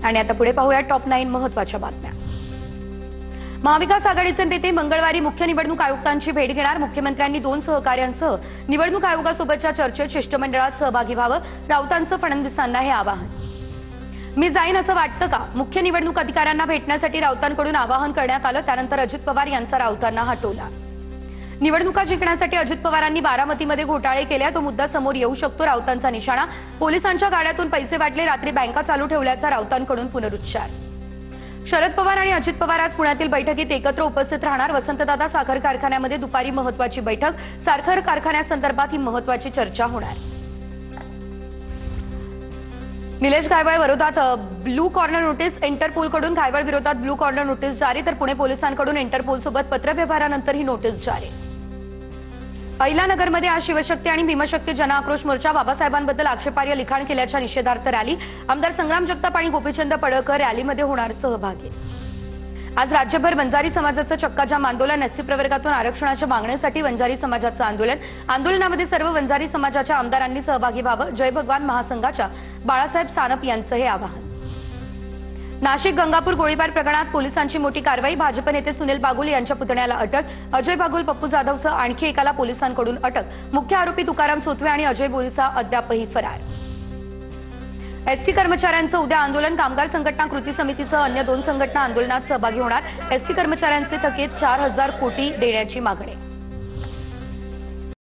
आणि आता पुढे पाहूया टॉप 9 महत्त्वाच्या बातम्या। महाविकास आघाडीचे नेते मंगळवारी मुख्य निवडणूक आयुक्तांची भेट घेणार। मुख्यमंत्र्यांनी 2 सहकार्यांसह निवडणूक आयोगासोबतच्या चर्चेत शिष्टमंडळात सहभागी व्हावं। राऊतांचं फडणवीसांना हे आवाहन। मी जाईन असं वाटतं का? मुख्य निवडणूक अधिकाऱ्यांना भेटण्यासाठी राऊतांकडून आवाहन करण्यात आलं। त्यानंतर अजित पवार यांचा राऊतांना हटवला। निवडणुका जिंकण्यासाठी अजित पवारांनी बारामतीमध्ये घोटाळे केले, तो मुद्दा समोर येऊ शकतो, राऊतांचा निशाणा। पोलिसांच्या गाड्यातून पैसे वाटले, रात्री बँका चालू ठेवल्याचा राऊतांकडून पुनरुच्चार। शरद पवार आणि अजित पवार आज पुण्यातील बैठकीत एकत्र उपस्थित राहणार। वसंतदादा साखर कारखान्यामध्ये दुपारी महत्त्वाची बैठक। साखर कारखान्यासंदर्भात ही महत्त्वाची चर्चा होणार। निलेश घायवळ विरोधात ब्लू कॉर्नर नोटीस। इंटरपोलकडून घायवळ विरोधात ब्लू कॉर्नर नोटीस जारी, तर पुणे पोलिसांकडून इंटरपोलसोबत पत्रव्यवहारानंतर ही नोटीस जारी। अहिल्यानगरमध्ये आज शिवशक्ती आणि भीमशक्ती जनआक्रोश मोर्चा। बाबासाहेबांबद्दल आक्षेपार्ह लिखाण केल्याच्या निषेधार्थ रॅली। आमदार संग्राम जगताप आणि गोपीचंद पडळकर रॅलीमध्ये होणार सहभागी। आज राज्यभर वंजारी समाजाचं चक्काजाम आंदोलन। एसटी प्रवर्गातून आरक्षणाच्या मागणीसाठी वंजारी समाजाचं आंदोलन। आंदोलनामध्ये सर्व वंजारी समाजाच्या आमदारांनी सहभागी व्हावं। जय भगवान महासंघाच्या बाळासाहेब सानप यांचं हे आवाहन। नाशिक गंगापूर गोळीबार प्रकरणात पोलिसांची मोठी कारवाई। भाजप नेते सुनील बागुल यांच्या पुतण्याला अटक। अजय बागुल, पप्पू जाधवसह आणखी एकाला पोलिसांकडून अटक। मुख्य आरोपी तुकाराम चोथवे आणि अजय बोरिसा अद्यापही फरार। एसटी कर्मचाऱ्यांचं उद्या आंदोलन। कामगार संघटना कृती समितीसह अन्य 2 संघटना आंदोलनात सहभागी होणार। एसटी कर्मचाऱ्यांचे थकीत 4000 कोटी देण्याची मागणी।